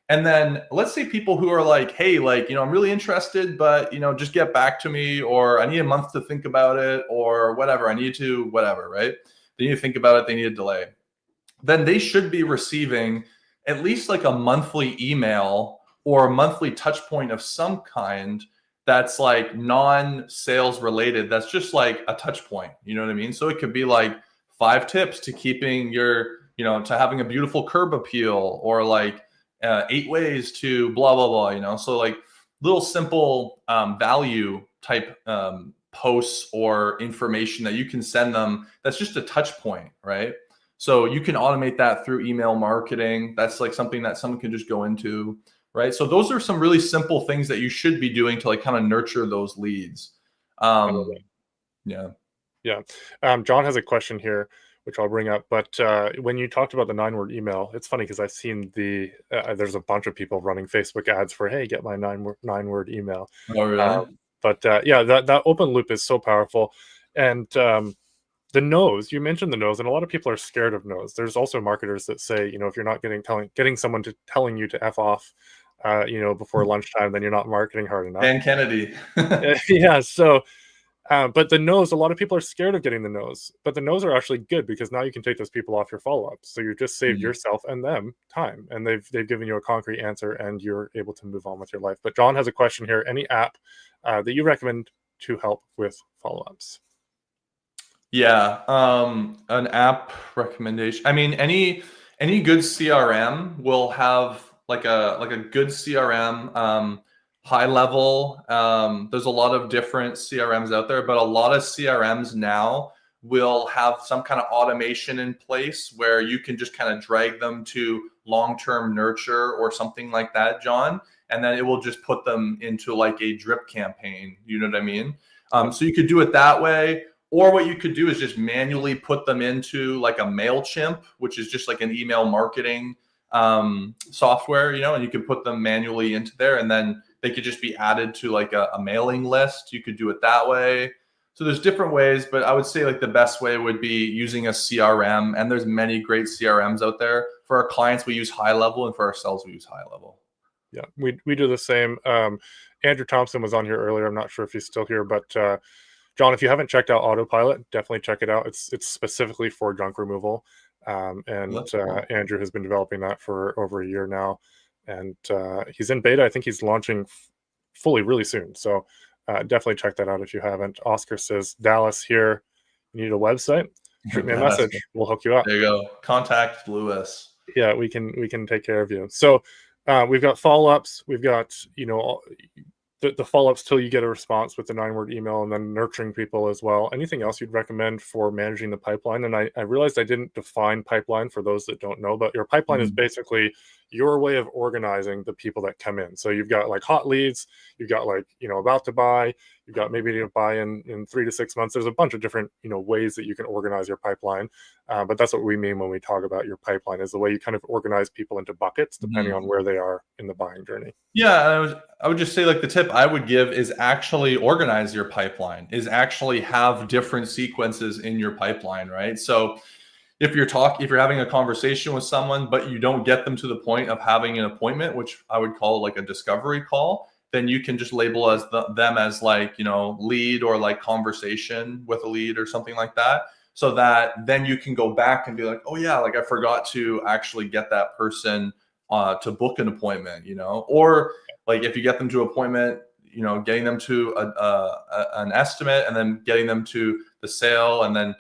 B: And then let's say people who are like, hey, like, I'm really interested, but, just get back to me, or I need a month to think about it, or whatever. I need to, whatever, right? They need to think about it. They need a delay. Then they should be receiving at least like a monthly email or a monthly touch point of some kind that's like non-sales related. That's just like a touch point. You know what I mean? So it could be like 5 tips to keeping your, to having a beautiful curb appeal, or like 8 ways to blah, blah, blah, So like little simple value type posts or information that you can send them. That's just a touch point, right? So you can automate that through email marketing. That's like something that someone can just go into, right? So those are some really simple things that you should be doing to like kind of nurture those leads. Yeah.
A: John has a question here, which I'll bring up. But when you talked about the 9-word email, it's funny because I've seen there's a bunch of people running Facebook ads for, hey, get my 9-word email.
B: Oh, really?
A: That open loop is so powerful. And the no's, you mentioned the no's, and a lot of people are scared of no's. There's also marketers that say, if you're not getting someone to telling you to F off, before lunchtime, then you're not marketing hard enough.
B: Dan Kennedy.
A: Yeah. So, but the no's, a lot of people are scared of getting the no's, but the no's are actually good, because now you can take those people off your follow-ups. So you just saved yourself and them time, and they've given you a concrete answer, and you're able to move on with your life. But John has a question here. Any app that you recommend to help with follow-ups?
B: Yeah, an app recommendation. I mean, any good CRM will have like a good CRM, high level. There's a lot of different CRMs out there, but a lot of CRMs now will have some kind of automation in place where you can just kind of drag them to long-term nurture or something like that, John, and then it will just put them into like a drip campaign. You know what I mean? So you could do it that way. Or what you could do is just manually put them into like a MailChimp, which is just like an email marketing software, and you can put them manually into there, and then they could just be added to like a mailing list. You could do it that way. So there's different ways, but I would say like the best way would be using a CRM, and there's many great CRMs out there. For our clients, we use High Level, and for ourselves, we use High Level.
A: Yeah, we do the same. Andrew Thompson was on here earlier. I'm not sure if he's still here, but John, if you haven't checked out Autopilot, definitely check it out. It's specifically for junk removal, and cool. Andrew has been developing that for over a year now, and he's in beta. I think he's launching fully really soon. So definitely check that out if you haven't. Oscar says, Dallas here, you need a website? Shoot me a message. We'll hook you up.
B: There you go. Contact Lewis.
A: Yeah, we can take care of you. So We've got follow-ups. We've got, the follow-ups till you get a response with the 9-word email, and then nurturing people as well. Anything else you'd recommend for managing the pipeline? And I realized I didn't define pipeline for those that don't know, but your pipeline is basically your way of organizing the people that come in. So you've got like hot leads, you've got like, about to buy, you've got maybe to buy in 3 to 6 months. There's a bunch of different, ways that you can organize your pipeline. But that's what we mean when we talk about your pipeline, is the way you kind of organize people into buckets depending on where they are in the buying journey.
B: Yeah, I would just say, like, the tip I would give is actually organize your pipeline, is actually have different sequences in your pipeline, right? So if you're having a conversation with someone, but you don't get them to the point of having an appointment, which I would call like a discovery call, then you can just label them as like, lead, or like conversation with a lead or something like that. So that then you can go back and be like, oh yeah, like I forgot to actually get that person to book an appointment, or like if you get them to appointment, getting them to an estimate, and then getting them to the sale, and then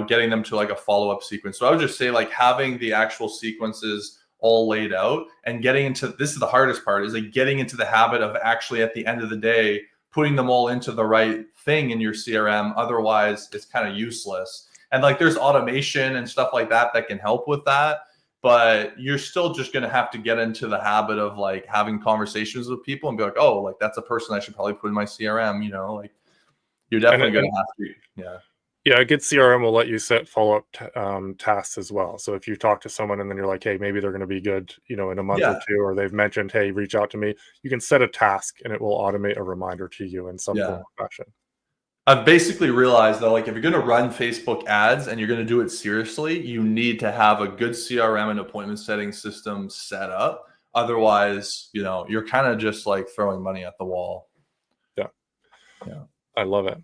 B: getting them to like a follow-up sequence. So I would just say, like, having the actual sequences all laid out, and getting into, this is the hardest part, is like getting into the habit of actually at the end of the day putting them all into the right thing in your CRM. Otherwise it's kind of useless. And like there's automation and stuff like that can help with that, but you're still just going to have to get into the habit of like having conversations with people and be like, oh, like that's a person I should probably put in my CRM, like you're definitely going to have to. Yeah.
A: Yeah, a good CRM will let you set follow-up tasks as well. So if you talk to someone and then you're like, hey, maybe they're going to be good, in a month or two, or they've mentioned, hey, reach out to me, you can set a task and it will automate a reminder to you in some form or fashion.
B: I've basically realized though, like if you're going to run Facebook ads and you're going to do it seriously, you need to have a good CRM and appointment setting system set up. Otherwise, you're kind of just like throwing money at the wall.
A: Yeah.
B: Yeah.
A: I love it.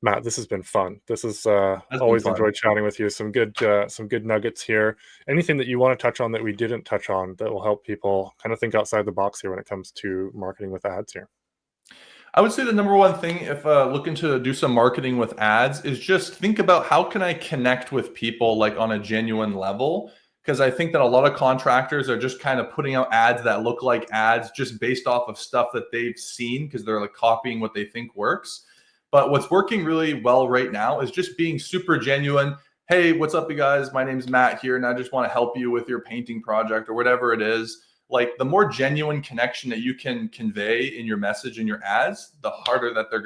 A: Matt, this has been fun. This is always enjoyed chatting with you. Some good nuggets here. Anything that you want to touch on that we didn't touch on that will help people kind of think outside the box here when it comes to marketing with ads here?
B: I would say the number one thing, if looking to do some marketing with ads, is just think about how can I connect with people like on a genuine level. Because I think that a lot of contractors are just kind of putting out ads that look like ads just based off of stuff that they've seen, because they're like copying what they think works. But what's working really well right now is just being super genuine. Hey, what's up, you guys? My name's Matt here, and I just want to help you with your painting project or whatever it is. Like the more genuine connection that you can convey in your message and your ads, the better they're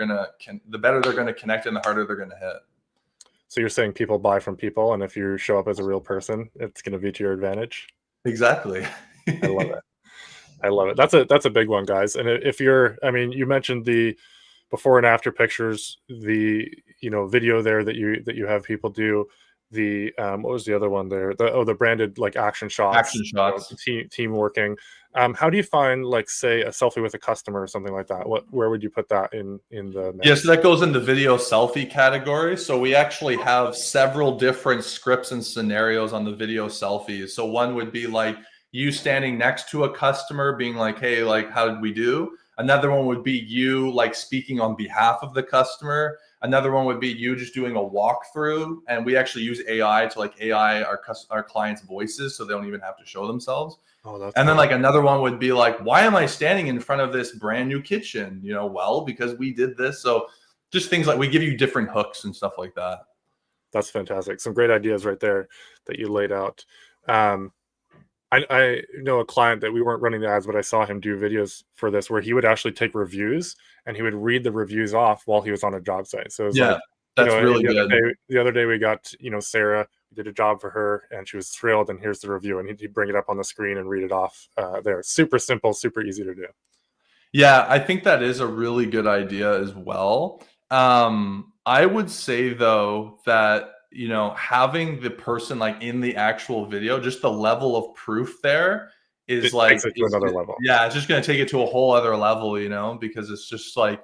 B: gonna connect and the harder they're gonna hit.
A: So you're saying people buy from people, and if you show up as a real person, it's going to be to your advantage.
B: Exactly.
A: I love it. I love it. That's a big one, guys. And if you mentioned the before and after pictures, the video there that you have people do, the what was the other one there, the branded like action shots, team working. How do you find, like, say, a selfie with a customer or something like that? Where would you put that in the mix?
B: Yes, that goes in the video selfie category. So we actually have several different scripts and scenarios on the video selfies. So one would be like you standing next to a customer being like, hey, like, how did we do? Another one would be you like speaking on behalf of the customer. Another one would be you just doing a walkthrough, and we actually use AI to like AI our clients' voices, so they don't even have to show themselves.
A: Oh, that's
B: and
A: cool.
B: Then like another one would be like, why am I standing in front of this brand new kitchen? Well, because we did this. So just things like we give you different hooks and stuff like that.
A: That's fantastic. Some great ideas right there that you laid out. I know a client that we weren't running the ads, but I saw him do videos for this where he would actually take reviews and he would read the reviews off while he was on a job site. So it was
B: that's really good.
A: The other day we got, Sarah, we did a job for her and she was thrilled, and here's the review, and he'd bring it up on the screen and read it off there. Super simple, super easy to do.
B: Yeah, I think that is a really good idea as well. I would say though that having the person like in the actual video, just the level of proof there is
A: takes it to another level.
B: Yeah, it's just going to take it to a whole other level, because it's just like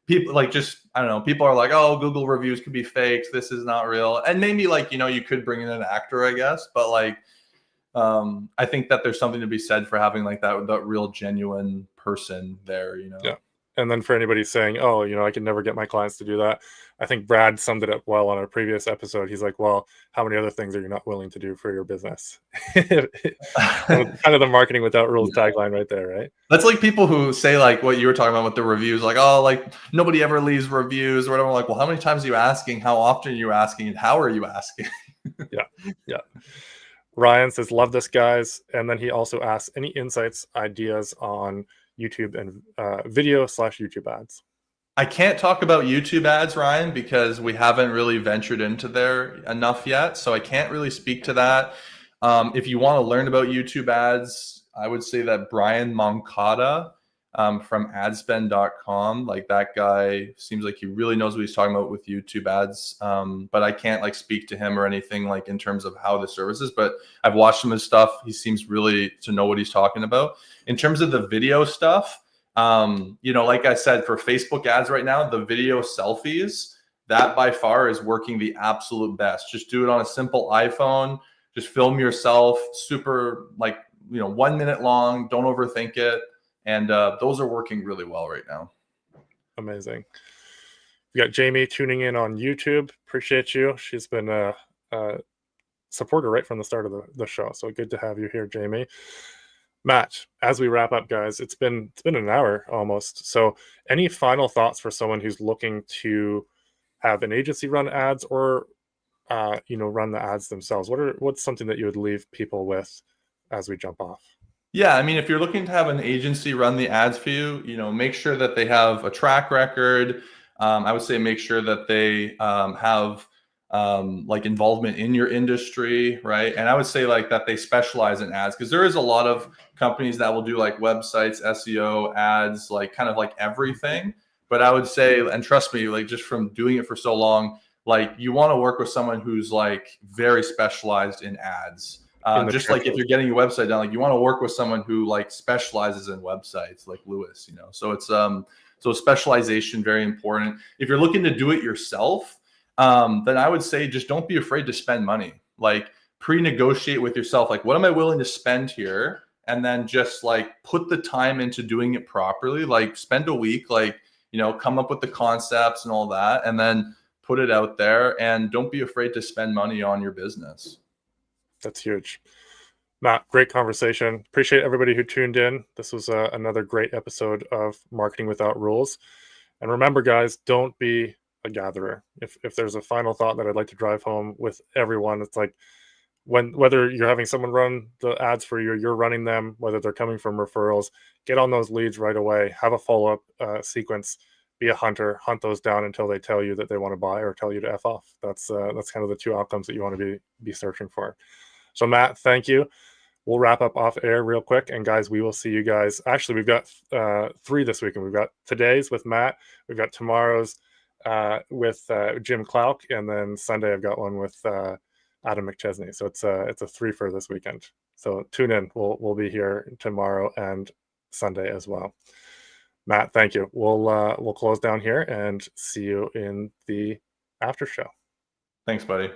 B: people like I don't know, people are like, oh, Google reviews could be faked. This is not real. And maybe like, you could bring in an actor, I guess. But like, I think that there's something to be said for having like that real genuine person there,
A: Yeah. And then for anybody saying, oh, I can never get my clients to do that, I think Brad summed it up well on a previous episode. He's like, well, how many other things are you not willing to do for your business? Kind of the marketing without rules tagline right there, right?
B: That's like people who say like what you were talking about with the reviews, like, oh, like nobody ever leaves reviews or whatever. Like, well, how many times are you asking? How often are you asking? And how are you asking?
A: Yeah. Ryan says, love this, guys. And then he also asks, any insights, ideas on YouTube and video/YouTube ads?
B: I can't talk about YouTube ads, Ryan, because we haven't really ventured into there enough yet. So I can't really speak to that. If you want to learn about YouTube ads, I would say that Brian Moncada from adspend.com, like that guy seems like he really knows what he's talking about with YouTube ads. But I can't like speak to him or anything like in terms of how the service is, but I've watched some of his stuff. He seems really to know what he's talking about. In terms of the video stuff, like I said, for Facebook ads right now, the video selfies, that by far is working the absolute best. Just do it on a simple iPhone. Just film yourself, super 1 minute long. Don't overthink it. And those are working really well right now.
A: Amazing. We got Jamie tuning in on YouTube. Appreciate you. She's been a supporter right from the start of the show. So good to have you here, Jamie. Matt, as we wrap up, guys, it's been an hour almost. So any final thoughts for someone who's looking to have an agency run ads or run the ads themselves? What's something that you would leave people with as we jump off?
B: Yeah, I mean, if you're looking to have an agency run the ads for you, make sure that they have a track record. I would say make sure that they have involvement in your industry, right? And I would say like that they specialize in ads, because there is a lot of companies that will do like websites, SEO, ads, like kind of like everything. But I would say, and trust me, like just from doing it for so long, like you want to work with someone who's like very specialized in ads. Just like if you're getting your website done, like you want to work with someone who like specializes in websites, like Lewis, So it's so specialization, very important. If you're looking to do it yourself, then I would say just don't be afraid to spend money. Like pre-negotiate with yourself, like what am I willing to spend here? And then just like put the time into doing it properly. Like spend a week, come up with the concepts and all that, and then put it out there. And don't be afraid to spend money on your business.
A: That's huge. Matt, great conversation. Appreciate everybody who tuned in. This was another great episode of Marketing Without Rules. And remember, guys, don't be a gatherer. If there's a final thought that I'd like to drive home with everyone, it's like whether you're having someone run the ads for you, or you're running them, whether they're coming from referrals, get on those leads right away. Have a follow-up sequence. Be a hunter. Hunt those down until they tell you that they want to buy or tell you to F off. That's kind of the two outcomes that you want to be searching for. So Matt, thank you. We'll wrap up off air real quick. And guys, we will see you guys. Actually, we've got 3 this weekend. We've got today's with Matt. We've got tomorrow's with Jim Clark. And then Sunday, I've got one with Adam McChesney. So it's a 3 for this weekend. So tune in. We'll be here tomorrow and Sunday as well. Matt, thank you. We'll close down here and see you in the after show.
B: Thanks, buddy.